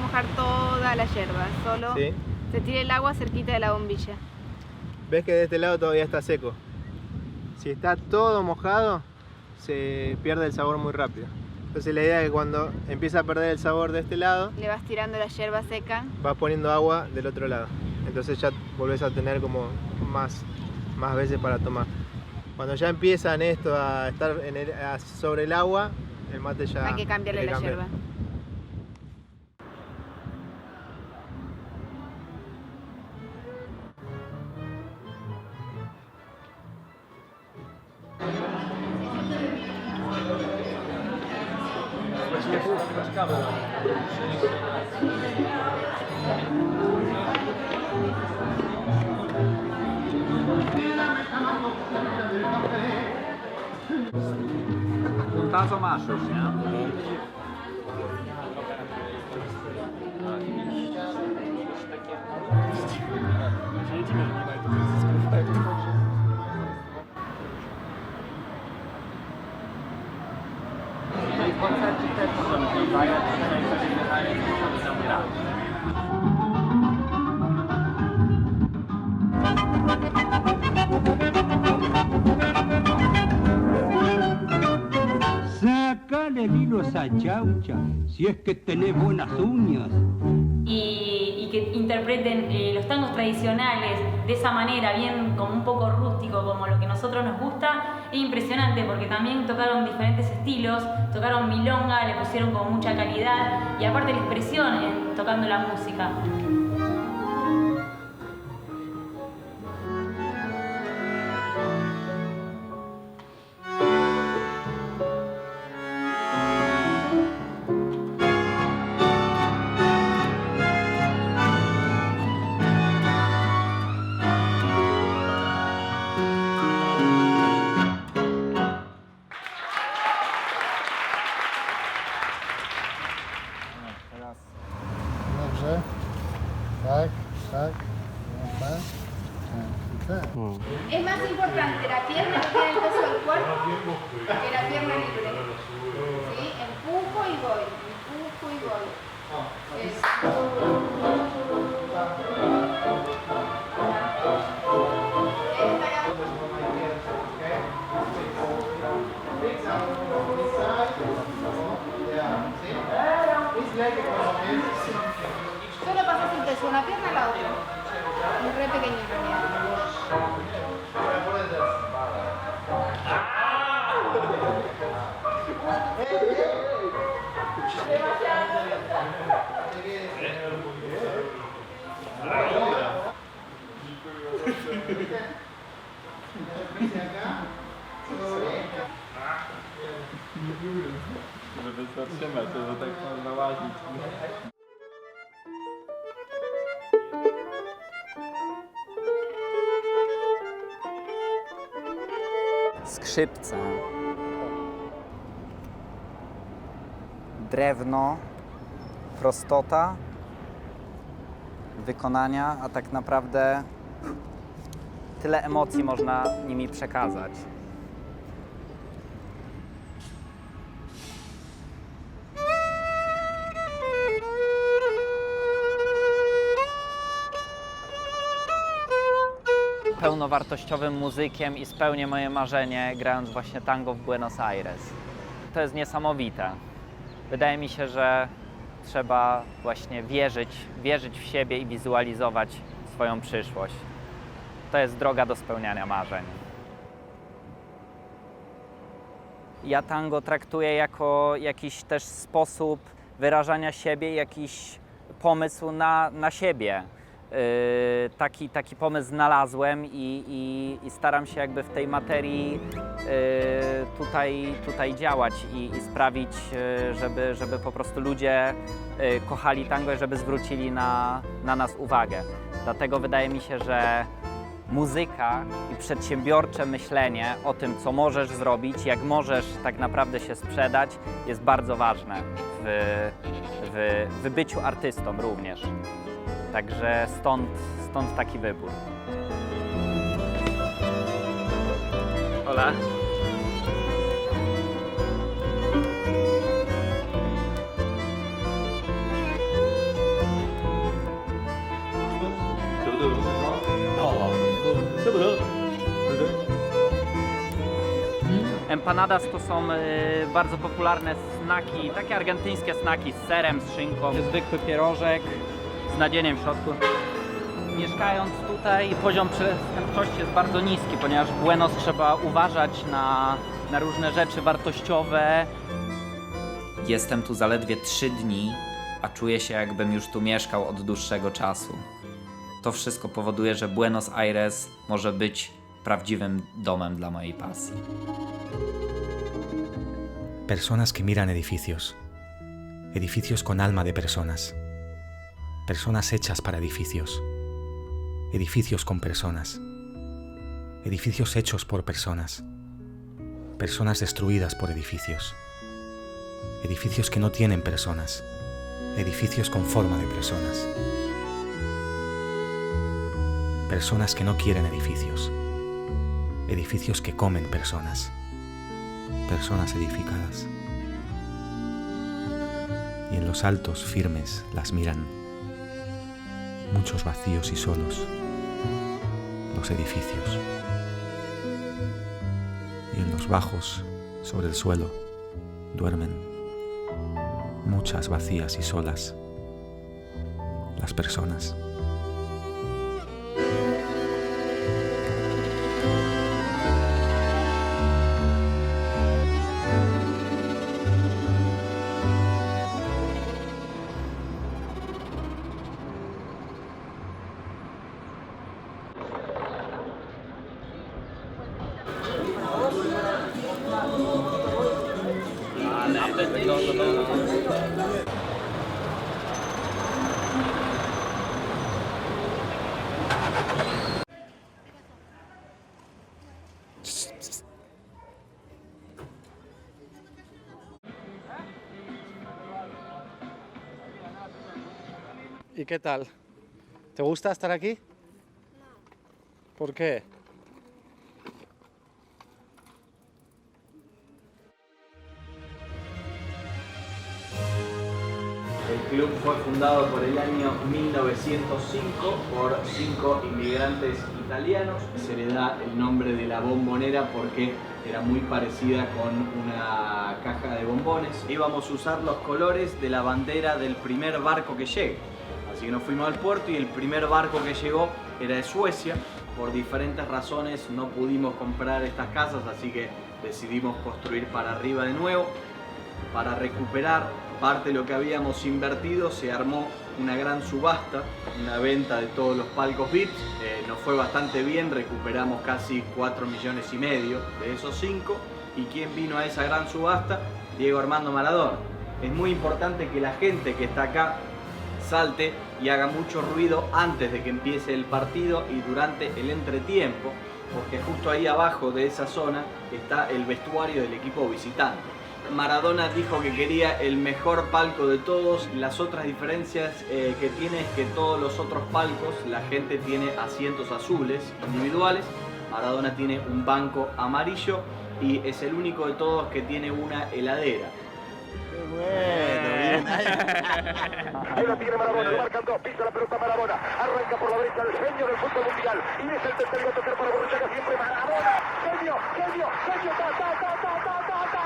Mojar toda la yerba, solo ¿Sí? se tira el agua cerquita de la bombilla. Ves que de este lado todavía está seco. Si está todo mojado, se pierde el sabor muy rápido. Entonces la idea es que cuando empieza a perder el sabor de este lado, Le vas tirando la yerba seca. vas poniendo agua del otro lado. Entonces ya volvés a tener como más veces para tomar. Cuando ya empiezan esto a estar sobre el agua, el mate ya Hay que cambiarle hay que la cambiar. yerba. Un tazo masz już, nie? No i w koncercie też możemy to zająć, jeżeli coś nie zająć, to możemy zamierać. Sácale el hilo a esa chaucha, si es que tenés buenas uñas. Y que interpreten los tangos tradicionales de esa manera, bien como un poco rústico, como lo que a nosotros nos gusta, es impresionante porque también tocaron diferentes estilos, tocaron milonga, le pusieron con mucha calidad y aparte la expresión tocando la música. Dobrze. Tak, tak. Tak. I tak. Es más importante la pierna que tiene el peso del cuerpo que la pierna libre. ¿Sí? Empujo y voy. Empujo y voy. Solo pasas el peso de una pierna a la otra. Es re pequeño en realidad. Żeby zatrzymać, to tak można łazić. Skrzypce, drewno, prostota wykonania, a tak naprawdę tyle emocji można nimi przekazać. pełnowartościowym muzykiem i spełnię moje marzenie, grając właśnie tango w Buenos Aires. To jest niesamowite. Wydaje mi się, że trzeba właśnie wierzyć w siebie i wizualizować swoją przyszłość. To jest droga do spełniania marzeń. Ja tango traktuję jako jakiś też sposób wyrażania siebie, jakiś pomysł na siebie. Taki pomysł znalazłem i staram się jakby w tej materii tutaj działać i sprawić, żeby po prostu ludzie kochali tango i żeby zwrócili na nas uwagę. Dlatego wydaje mi się, że muzyka i przedsiębiorcze myślenie o tym, co możesz zrobić, jak możesz tak naprawdę się sprzedać, jest bardzo ważne w byciu artystą również. Także stąd taki wybór. Hola. Empanadas to są bardzo popularne snaki, takie argentyńskie snaki z serem, z szynką. Zwykły pierożek z nadzieniem w środku. Mieszkając tutaj poziom przestępczości jest bardzo niski, ponieważ w Buenos trzeba uważać na różne rzeczy wartościowe. Jestem tu zaledwie 3 dni, a czuję się, jakbym już tu mieszkał od dłuższego czasu. To wszystko powoduje, że Buenos Aires może być prawdziwym domem dla mojej pasji. Personas que miran edificios. Edificios con alma de personas. Personas hechas para edificios. Edificios con personas. Edificios hechos por personas. Personas destruidas por edificios. Edificios que no tienen personas. Edificios con forma de personas. Personas que no quieren edificios. Edificios que comen personas. Personas edificadas. Y en los altos firmes las miran. Muchos vacíos y solos. Los edificios. Y en los bajos, sobre el suelo, duermen. Muchas vacías y solas. Las personas. ¿Y qué tal? ¿Te gusta estar aquí? No. ¿Por qué? El club fue fundado por el año 1905 por 5 inmigrantes italianos. Se le da el nombre de la bombonera porque era muy parecida con una caja de bombones. Íbamos a usar los colores de la bandera del primer barco que llegue. Así que nos fuimos al puerto y el primer barco que llegó era de Suecia. Por diferentes razones no pudimos comprar estas casas, así que decidimos construir para arriba de nuevo. Para recuperar parte de lo que habíamos invertido se armó una gran subasta, una venta de todos los palcos VIP. Nos fue bastante bien, recuperamos casi 4,5 millones de esos 5. ¿Y quién vino a esa gran subasta? Diego Armando Maradona. Es muy importante que la gente que está acá salte y haga mucho ruido antes de que empiece el partido y durante el entretiempo, porque justo ahí abajo de esa zona está el vestuario del equipo visitante. Maradona dijo que quería el mejor palco de todos. Las otras diferencias que tiene es que todos los otros palcos la gente tiene asientos azules individuales. Maradona tiene un banco amarillo y es el único de todos que tiene una heladera. Qué bueno, Se la tiene Marabona, lo marcan dos, pisa la pelota Marabona, arranca por la derecha el genio del fútbol mundial y es el tercero a tocar para Borruchaga siempre Marabona, genio, genio, genio, ta, ta, ta, ta, ta, ta, ta.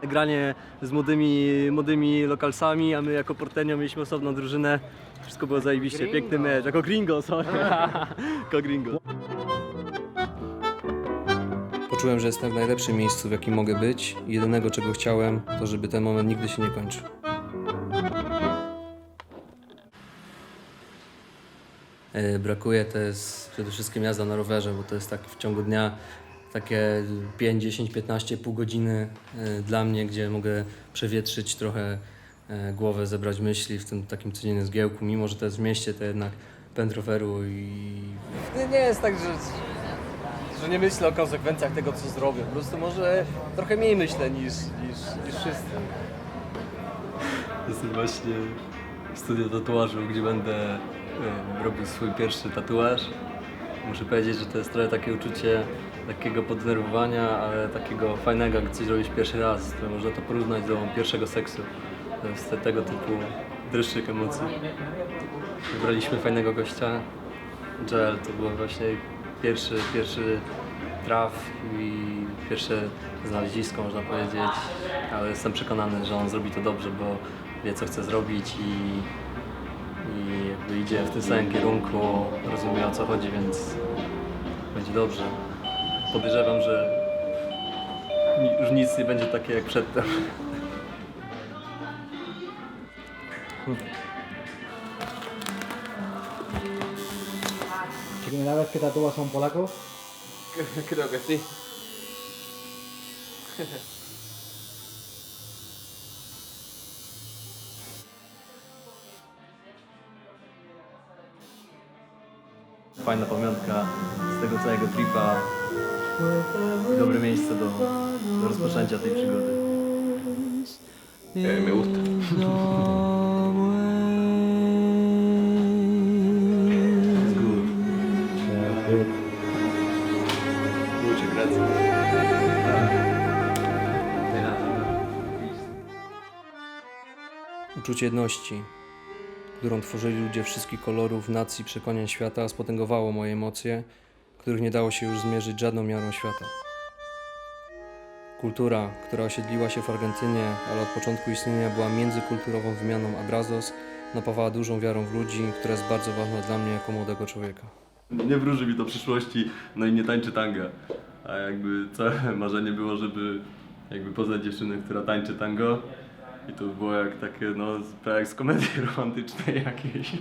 Granie z młodymi lokalsami, a my jako Portenio mieliśmy osobną drużynę. Wszystko było zajebiście, piękny mecz. Jako gringo, sorry. Jako gringo. Poczułem, że jestem w najlepszym miejscu, w jakim mogę być. Jedynego, czego chciałem, to żeby ten moment nigdy się nie kończył. Brakuje to jest przede wszystkim jazda na rowerze, bo to jest tak w ciągu dnia takie 5, 10, 15, pół godziny dla mnie, gdzie mogę przewietrzyć trochę głowę, zebrać myśli w tym takim codziennym zgiełku. Mimo że to jest w mieście, to jednak pęd roweru i... Nie jest tak, że nie myślę o konsekwencjach tego, co zrobię. Po prostu może trochę mniej myślę niż wszyscy. Jestem właśnie w studiu tatuażu, gdzie będę robił swój pierwszy tatuaż. Muszę powiedzieć, że to jest trochę takie uczucie takiego poddenerwowania, ale takiego fajnego, jak coś robić pierwszy raz. To można to porównać do pierwszego seksu. To jest tego typu dreszczyk emocji. Wybraliśmy fajnego gościa. Joel to był właśnie pierwszy traf i pierwsze znalezisko, można powiedzieć. Ale jestem przekonany, że on zrobi to dobrze, bo wie, co chce zrobić i jakby idzie w tym samym kierunku, rozumie, o co chodzi, więc będzie dobrze. Podejrzewam, że już nic nie będzie takie jak przedtem. ¿Primera vez que tatúas a un polaco? Creo que sí. Fajna pamiątka z tego całego tripa. Dobre miejsce do rozpoczęcia tej przygody. Me gusta. Muchas gracias. Uczucie jedności, którą tworzyli ludzie wszystkich kolorów, nacji, przekonań świata, spotęgowało moje emocje, których nie dało się już zmierzyć żadną miarą świata. Kultura, która osiedliła się w Argentynie, ale od początku istnienia była międzykulturową wymianą abrazos, napawała dużą wiarą w ludzi, która jest bardzo ważna dla mnie jako młodego człowieka. Nie wróży mi to przyszłości, no i nie tańczy tanga. A jakby całe marzenie było, żeby jakby poznać dziewczynę, która tańczy tango. I to było jak takie, no, jak z komedii romantycznej jakiejś.